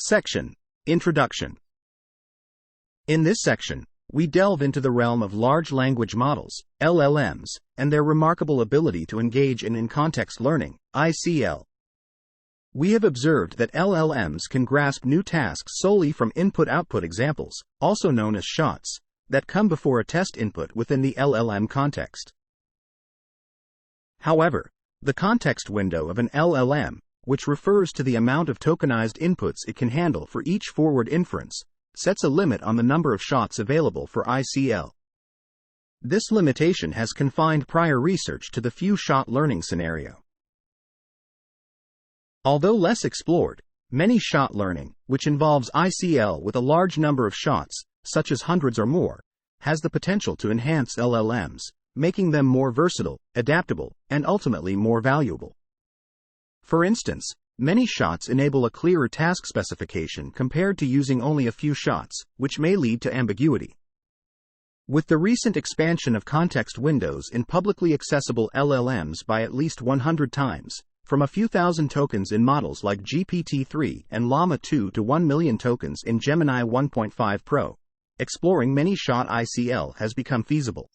Section: Introduction. In this section, we delve into the realm of large language models, LLMs, and their remarkable ability to engage in context learning, ICL. We have observed that LLMs can grasp new tasks solely from input-output examples, also known as shots, that come before a test input within the LLM context. However, the context window of an LLM, which refers to the amount of tokenized inputs it can handle for each forward inference, sets a limit on the number of shots available for ICL. This limitation has confined prior research to the few-shot learning scenario. Although less explored, many-shot learning, which involves ICL with a large number of shots, such as hundreds or more, has the potential to enhance LLMs, making them more versatile, adaptable, and ultimately more valuable. For instance, many shots enable a clearer task specification compared to using only a few shots, which may lead to ambiguity. With the recent expansion of context windows in publicly accessible LLMs by at least 100 times, from a few thousand tokens in models like GPT-3 and Llama 2 to 1 million tokens in Gemini 1.5 Pro, exploring many-shot ICL has become feasible.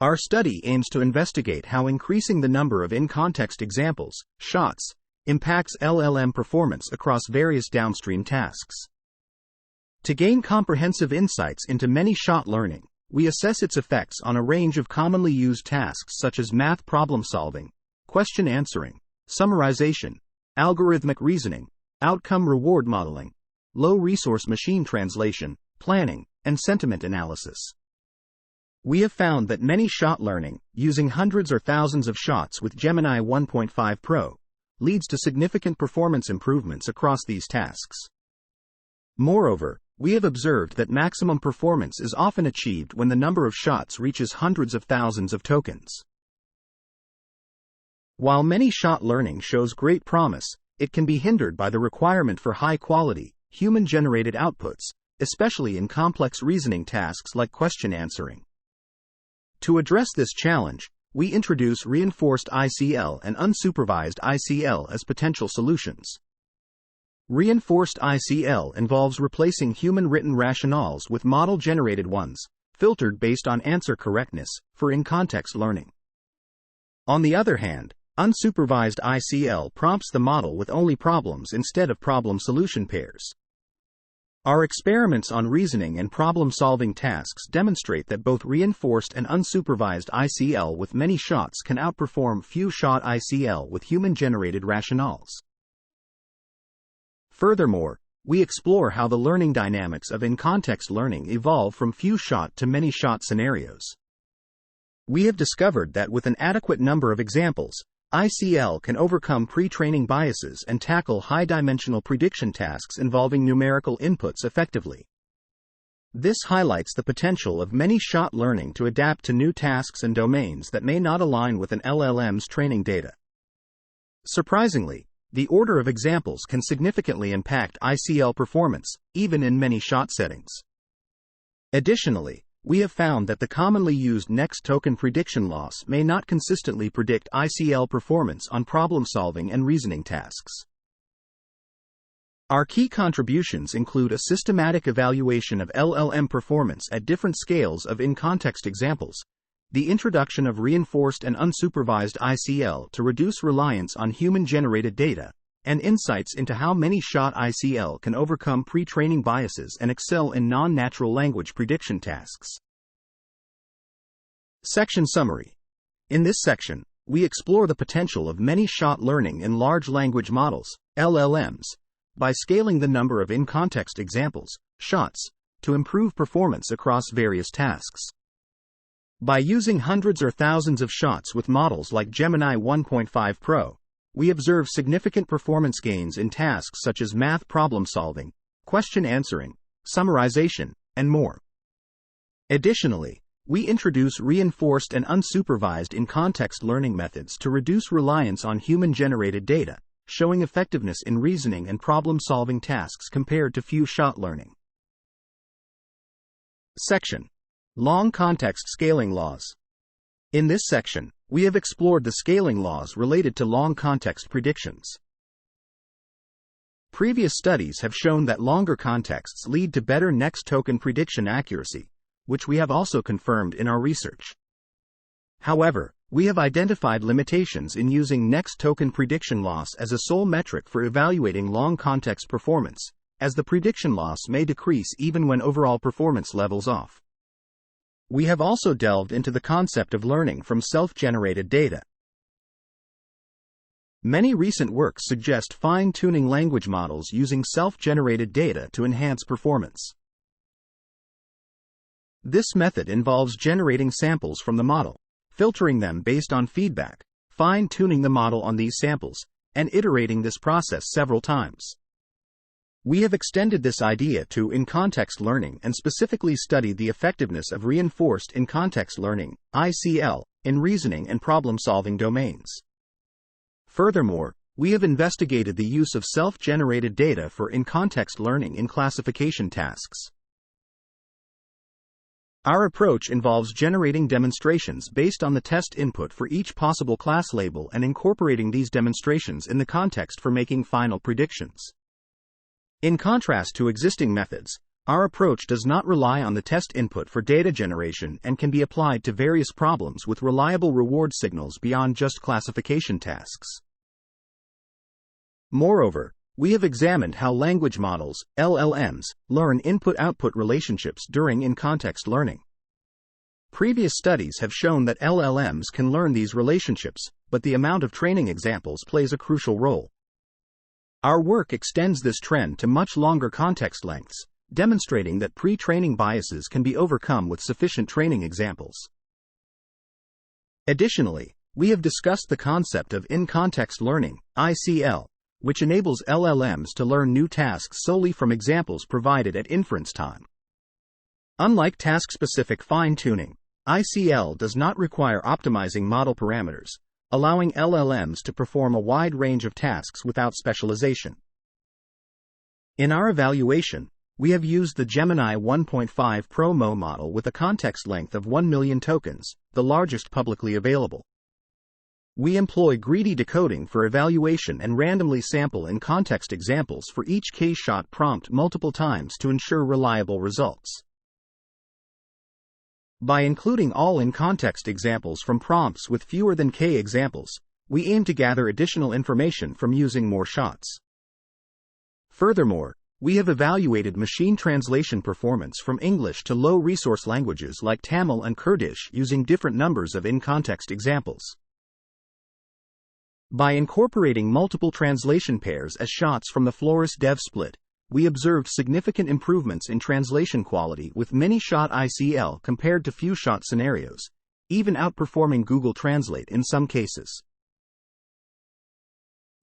Our study aims to investigate how increasing the number of in-context examples, shots, impacts LLM performance across various downstream tasks. To gain comprehensive insights into many-shot learning, we assess its effects on a range of commonly used tasks such as math problem-solving, question answering, summarization, algorithmic reasoning, outcome-reward modeling, low-resource machine translation, planning, and sentiment analysis. We have found that many-shot learning, using hundreds or thousands of shots with Gemini 1.5 Pro, leads to significant performance improvements across these tasks. Moreover, we have observed that maximum performance is often achieved when the number of shots reaches hundreds of thousands of tokens. While many-shot learning shows great promise, it can be hindered by the requirement for high-quality, human-generated outputs, especially in complex reasoning tasks like question answering. To address this challenge, we introduce reinforced ICL and unsupervised ICL as potential solutions. Reinforced ICL involves replacing human-written rationales with model-generated ones, filtered based on answer correctness, for in-context learning. On the other hand, unsupervised ICL prompts the model with only problems instead of problem-solution pairs. Our experiments on reasoning and problem-solving tasks demonstrate that both reinforced and unsupervised ICL with many shots can outperform few-shot ICL with human-generated rationales. Furthermore, we explore how the learning dynamics of in-context learning evolve from few-shot to many-shot scenarios. We have discovered that with an adequate number of examples, ICL can overcome pre-training biases and tackle high-dimensional prediction tasks involving numerical inputs effectively. This highlights the potential of many-shot learning to adapt to new tasks and domains that may not align with an LLM's training data. Surprisingly, the order of examples can significantly impact ICL performance, even in many-shot settings. Additionally, we have found that the commonly used next token prediction loss may not consistently predict ICL performance on problem-solving and reasoning tasks. Our key contributions include a systematic evaluation of LLM performance at different scales of in-context examples, the introduction of reinforced and unsupervised ICL to reduce reliance on human-generated data, and insights into how many-shot ICL can overcome pre-training biases and excel in non-natural language prediction tasks. Section Summary. In this section, we explore the potential of many-shot learning in large language models, LLMs, by scaling the number of in-context examples, shots, to improve performance across various tasks. By using hundreds or thousands of shots with models like Gemini 1.5 Pro, we observe significant performance gains in tasks such as math problem-solving, question answering, summarization, and more. Additionally, we introduce reinforced and unsupervised in-context learning methods to reduce reliance on human-generated data, showing effectiveness in reasoning and problem-solving tasks compared to few-shot learning. Section: Long Context Scaling Laws. In this section, we have explored the scaling laws related to long context predictions. Previous studies have shown that longer contexts lead to better next token prediction accuracy, which we have also confirmed in our research. However, we have identified limitations in using next token prediction loss as a sole metric for evaluating long context performance, as the prediction loss may decrease even when overall performance levels off. We have also delved into the concept of learning from self-generated data. Many recent works suggest fine-tuning language models using self-generated data to enhance performance. This method involves generating samples from the model, filtering them based on feedback, fine-tuning the model on these samples, and iterating this process several times. We have extended this idea to in-context learning and specifically studied the effectiveness of reinforced in-context learning, ICL, in reasoning and problem-solving domains. Furthermore, we have investigated the use of self-generated data for in-context learning in classification tasks. Our approach involves generating demonstrations based on the test input for each possible class label and incorporating these demonstrations in the context for making final predictions. In contrast to existing methods, our approach does not rely on the test input for data generation and can be applied to various problems with reliable reward signals beyond just classification tasks. Moreover, we have examined how language models, LLMs, learn input-output relationships during in-context learning. Previous studies have shown that LLMs can learn these relationships, but the amount of training examples plays a crucial role. Our work extends this trend to much longer context lengths, demonstrating that pre-training biases can be overcome with sufficient training examples. Additionally, we have discussed the concept of in-context learning, ICL, which enables LLMs to learn new tasks solely from examples provided at inference time. Unlike task-specific fine-tuning, ICL does not require optimizing model parameters, allowing LLMs to perform a wide range of tasks without specialization. In our evaluation, we have used the Gemini 1.5 Pro MO model with a context length of 1 million tokens, the largest publicly available. We employ greedy decoding for evaluation and randomly sample in-context examples for each K-shot prompt multiple times to ensure reliable results. By including all in-context examples from prompts with fewer than K examples, we aim to gather additional information from using more shots. Furthermore, we have evaluated machine translation performance from English to low-resource languages like Tamil and Kurdish using different numbers of in-context examples. By incorporating multiple translation pairs as shots from the Flores Dev split, we observed significant improvements in translation quality with many-shot ICL compared to few-shot scenarios, even outperforming Google Translate in some cases.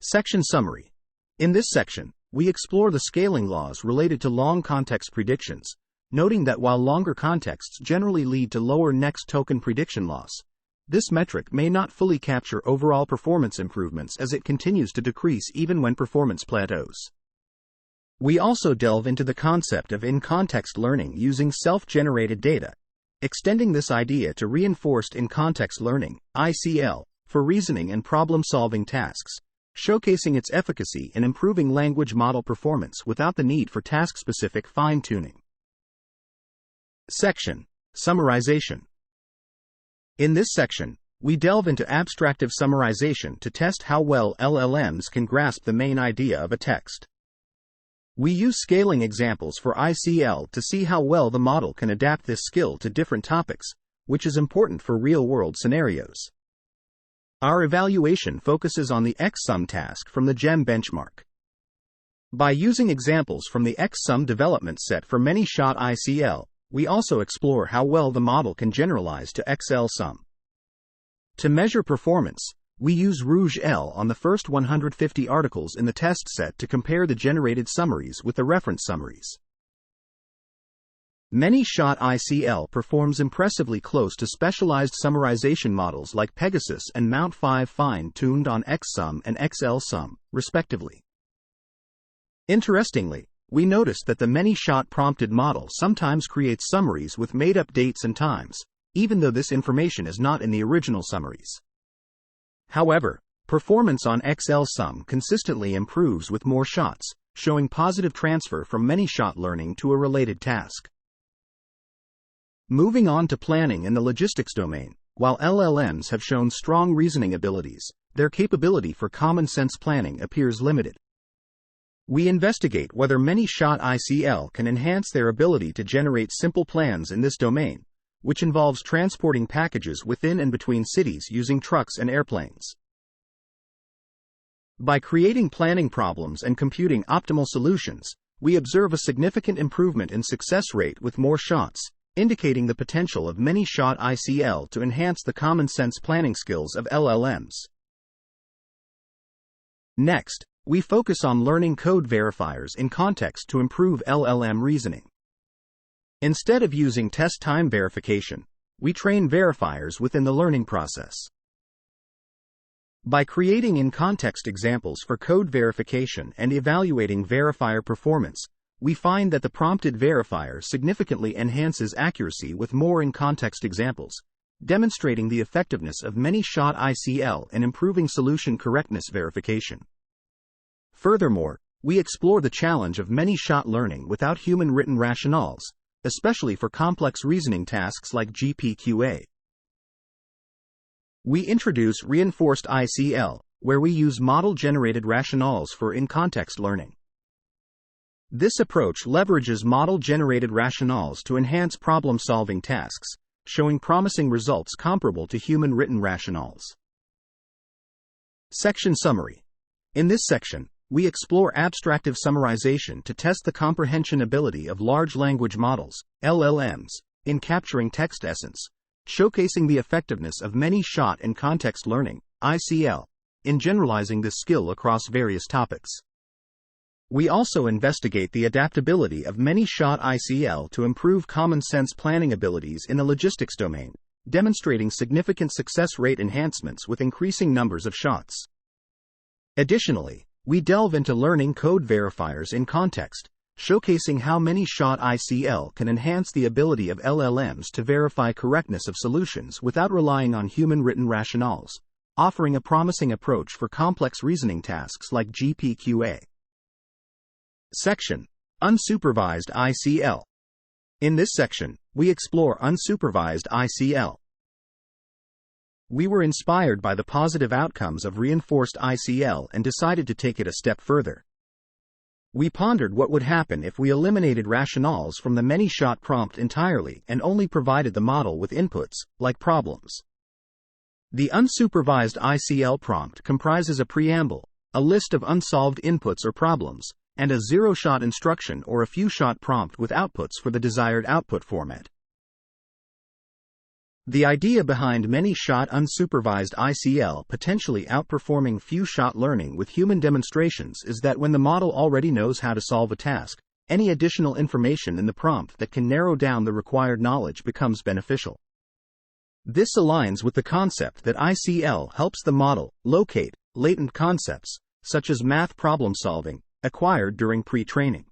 Section Summary. In this section, we explore the scaling laws related to long context predictions, noting that while longer contexts generally lead to lower next token prediction loss, this metric may not fully capture overall performance improvements as it continues to decrease even when performance plateaus. We also delve into the concept of in-context learning using self-generated data, extending this idea to reinforced in-context learning, ICL, for reasoning and problem-solving tasks, showcasing its efficacy in improving language model performance without the need for task-specific fine-tuning. Section: Summarization. In this section, we delve into abstractive summarization to test how well LLMs can grasp the main idea of a text. We use scaling examples for ICL to see how well the model can adapt this skill to different topics, which is important for real-world scenarios. Our evaluation focuses on the XSUM task from the GEM benchmark. By using examples from the XSUM development set for many-shot ICL, we also explore how well the model can generalize to XLSUM. To measure performance, we use Rouge-L on the first 150 articles in the test set to compare the generated summaries with the reference summaries. Many-shot ICL performs impressively close to specialized summarization models like Pegasus and Mount 5 fine-tuned on XSUM and XLSUM, respectively. Interestingly, we noticed that the many-shot prompted model sometimes creates summaries with made-up dates and times, even though this information is not in the original summaries. However, performance on XLSUM consistently improves with more shots, showing positive transfer from many-shot learning to a related task. Moving on to planning in the logistics domain, while LLMs have shown strong reasoning abilities, their capability for common-sense planning appears limited. We investigate whether many-shot ICL can enhance their ability to generate simple plans in this domain, which involves transporting packages within and between cities using trucks and airplanes. By creating planning problems and computing optimal solutions, we observe a significant improvement in success rate with more shots, indicating the potential of many-shot ICL to enhance the common-sense planning skills of LLMs. Next, we focus on learning code verifiers in context to improve LLM reasoning. Instead of using test time verification, we train verifiers within the learning process. By creating in-context examples for code verification and evaluating verifier performance, we find that the prompted verifier significantly enhances accuracy with more in-context examples, demonstrating the effectiveness of many-shot ICL in improving solution correctness verification. Furthermore, we explore the challenge of many-shot learning without human written rationales, especially for complex reasoning tasks like GPQA. We introduce reinforced ICL, where we use model-generated rationales for in-context learning. This approach leverages model-generated rationales to enhance problem-solving tasks, showing promising results comparable to human-written rationales. Section Summary. In this section, we explore abstractive summarization to test the comprehension ability of large language models, LLMs, in capturing text essence, showcasing the effectiveness of many-shot and context learning, ICL, in generalizing this skill across various topics. We also investigate the adaptability of many-shot ICL to improve common-sense planning abilities in the logistics domain, demonstrating significant success rate enhancements with increasing numbers of shots. Additionally, we delve into learning code verifiers in context, showcasing how many-shot ICL can enhance the ability of LLMs to verify correctness of solutions without relying on human-written rationales, offering a promising approach for complex reasoning tasks like GPQA. Section: Unsupervised ICL. In this section, we explore unsupervised ICL. We were inspired by the positive outcomes of reinforced ICL and decided to take it a step further. We pondered what would happen if we eliminated rationales from the many-shot prompt entirely and only provided the model with inputs, like problems. The unsupervised ICL prompt comprises a preamble, a list of unsolved inputs or problems, and a zero-shot instruction or a few-shot prompt with outputs for the desired output format. The idea behind many-shot unsupervised ICL potentially outperforming few-shot learning with human demonstrations is that when the model already knows how to solve a task, any additional information in the prompt that can narrow down the required knowledge becomes beneficial. This aligns with the concept that ICL helps the model locate latent concepts, such as math problem solving, acquired during pre-training.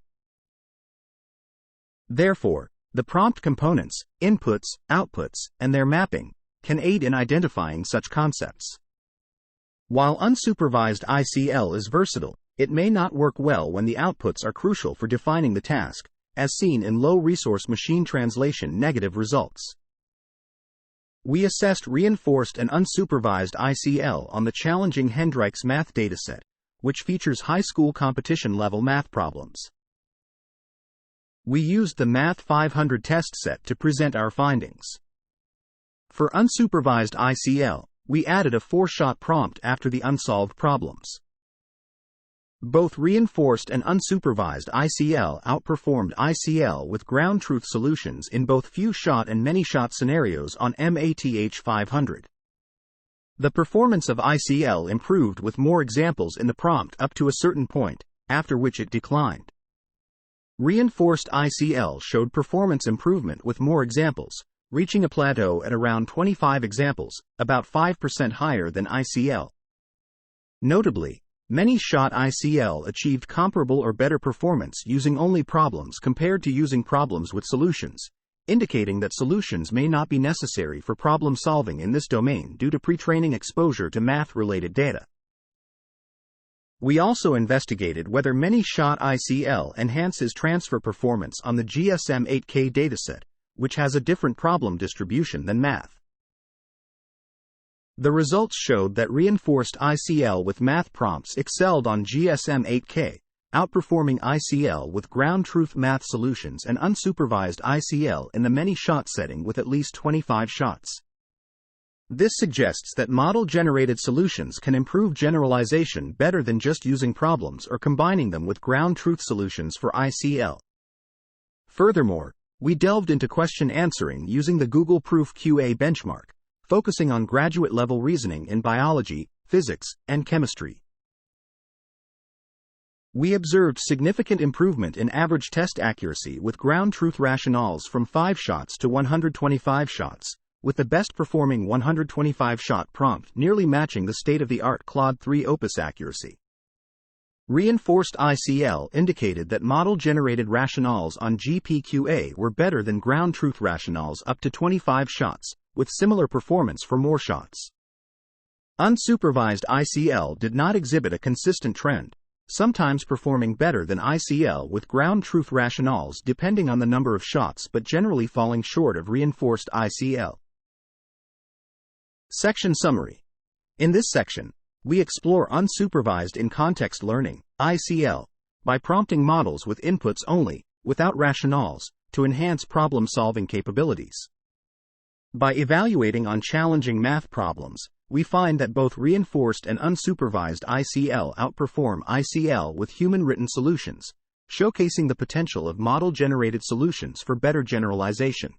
Therefore, the prompt components, inputs, outputs, and their mapping, can aid in identifying such concepts. While unsupervised ICL is versatile, it may not work well when the outputs are crucial for defining the task, as seen in low-resource machine translation negative results. We assessed reinforced and unsupervised ICL on the challenging Hendrik's math dataset, which features high school competition-level math problems. We used the Math 500 test set to present our findings. For unsupervised ICL, we added a 4-shot prompt after the unsolved problems. Both reinforced and unsupervised ICL outperformed ICL with ground truth solutions in both few-shot and many-shot scenarios on MATH 500. The performance of ICL improved with more examples in the prompt up to a certain point, after which it declined. Reinforced ICL showed performance improvement with more examples, reaching a plateau at around 25 examples, about 5% higher than ICL. Notably, many-shot ICL achieved comparable or better performance using only problems compared to using problems with solutions, indicating that solutions may not be necessary for problem solving in this domain due to pre-training exposure to math-related data. We also investigated whether many-shot ICL enhances transfer performance on the GSM-8K dataset, which has a different problem distribution than math. The results showed that reinforced ICL with math prompts excelled on GSM-8K, outperforming ICL with ground truth math solutions and unsupervised ICL in the many-shot setting with at least 25 shots. This suggests that model-generated solutions can improve generalization better than just using problems or combining them with ground truth solutions for ICL. Furthermore, we delved into question answering using the Google Proof QA benchmark, focusing on graduate-level reasoning in biology, physics, and chemistry. We observed significant improvement in average test accuracy with ground truth rationales from 5 shots to 125 shots, with the best-performing 125-shot prompt nearly matching the state-of-the-art Claude 3 Opus accuracy. Reinforced ICL indicated that model-generated rationales on GPQA were better than ground truth rationales up to 25 shots, with similar performance for more shots. Unsupervised ICL did not exhibit a consistent trend, sometimes performing better than ICL with ground truth rationales depending on the number of shots but generally falling short of reinforced ICL. Section Summary. In this section, we explore unsupervised in-context learning, ICL, by prompting models with inputs only, without rationales, to enhance problem-solving capabilities. By evaluating on challenging math problems, we find that both reinforced and unsupervised ICL outperform ICL with human-written solutions, showcasing the potential of model-generated solutions for better generalization.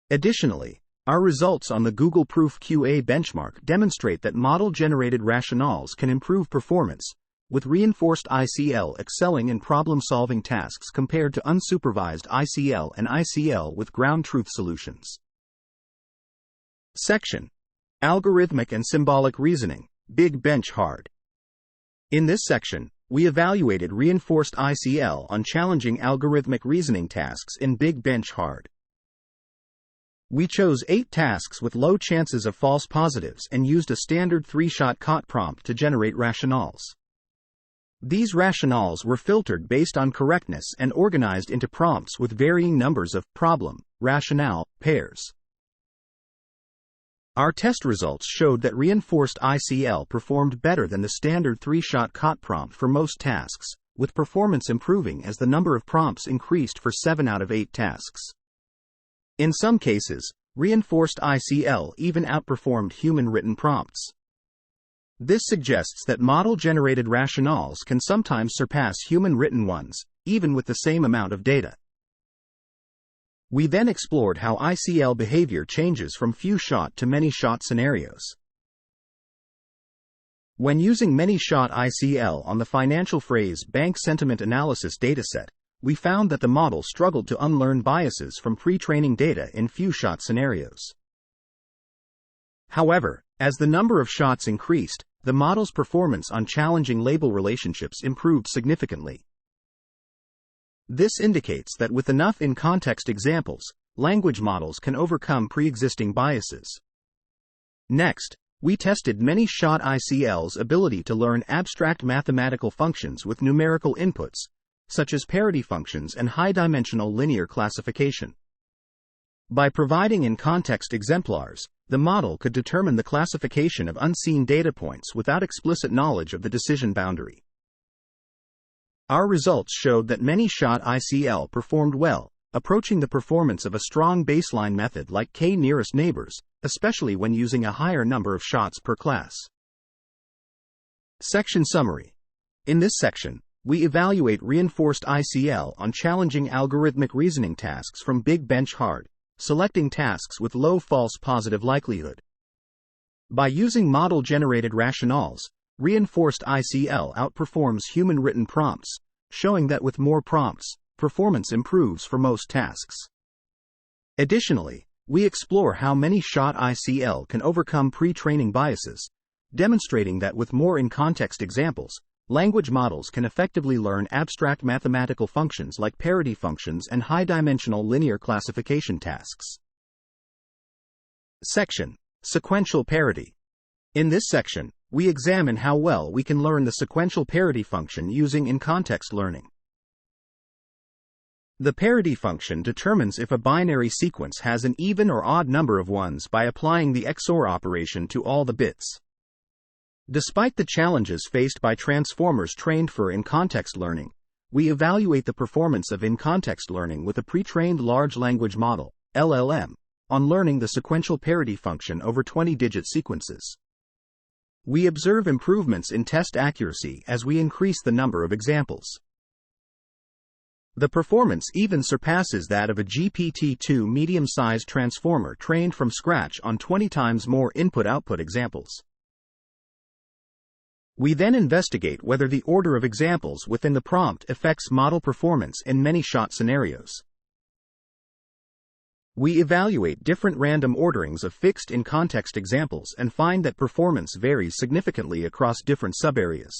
Additionally, our results on the Google Proof QA benchmark demonstrate that model-generated rationales can improve performance, with reinforced ICL excelling in problem-solving tasks compared to unsupervised ICL and ICL with ground truth solutions. Section: Algorithmic and Symbolic Reasoning, Big Bench Hard. In this section, we evaluated reinforced ICL on challenging algorithmic reasoning tasks in Big Bench Hard. We chose 8 tasks with low chances of false positives and used a standard 3-shot COT prompt to generate rationales. These rationales were filtered based on correctness and organized into prompts with varying numbers of problem, rationale, pairs. Our test results showed that reinforced ICL performed better than the standard 3-shot COT prompt for most tasks, with performance improving as the number of prompts increased for 7 out of 8 tasks. In some cases, reinforced ICL even outperformed human-written prompts. This suggests that model-generated rationales can sometimes surpass human-written ones, even with the same amount of data. We then explored how ICL behavior changes from few-shot to many-shot scenarios. When using many-shot ICL on the financial phrase bank sentiment analysis dataset, we found that the model struggled to unlearn biases from pre-training data in few-shot scenarios. However, as the number of shots increased, the model's performance on challenging label relationships improved significantly. This indicates that with enough in-context examples, language models can overcome pre-existing biases. Next, we tested many-shot ICL's ability to learn abstract mathematical functions with numerical inputs, such as parity functions and high-dimensional linear classification. By providing in-context exemplars, the model could determine the classification of unseen data points without explicit knowledge of the decision boundary. Our results showed that many-shot ICL performed well, approaching the performance of a strong baseline method like k-nearest neighbors, especially when using a higher number of shots per class. Section Summary. In this section, we evaluate reinforced ICL on challenging algorithmic reasoning tasks from Big Bench Hard, selecting tasks with low false positive likelihood. By using model-generated rationales, reinforced ICL outperforms human-written prompts, showing that with more prompts, performance improves for most tasks. Additionally, we explore how many-shot ICL can overcome pre-training biases, demonstrating that with more in-context examples, language models can effectively learn abstract mathematical functions like parity functions and high-dimensional linear classification tasks. Section: Sequential Parity. In this section, we examine how well we can learn the sequential parity function using in-context learning. The parity function determines if a binary sequence has an even or odd number of ones by applying the XOR operation to all the bits. Despite the challenges faced by transformers trained for in-context learning, we evaluate the performance of in-context learning with a pre-trained large language model, LLM, on learning the sequential parity function over 20-digit sequences. We observe improvements in test accuracy as we increase the number of examples. The performance even surpasses that of a GPT-2 medium-sized transformer trained from scratch on 20 times more input-output examples. We then investigate whether the order of examples within the prompt affects model performance in many-shot scenarios. We evaluate different random orderings of fixed in-context examples and find that performance varies significantly across different subareas.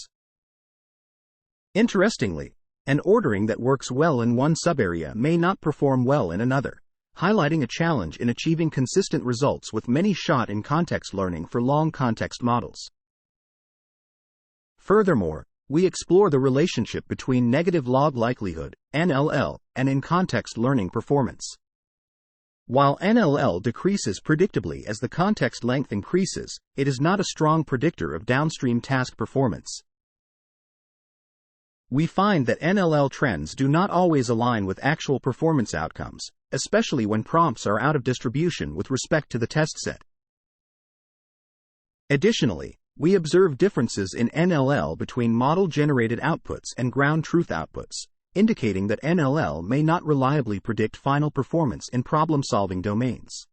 Interestingly, an ordering that works well in one subarea may not perform well in another, highlighting a challenge in achieving consistent results with many-shot in-context learning for long context models. Furthermore, we explore the relationship between negative log likelihood, NLL, and in-context learning performance. While NLL decreases predictably as the context length increases, it is not a strong predictor of downstream task performance. We find that NLL trends do not always align with actual performance outcomes, especially when prompts are out of distribution with respect to the test set. Additionally, we observe differences in NLL between model-generated outputs and ground truth outputs, indicating that NLL may not reliably predict final performance in problem-solving domains.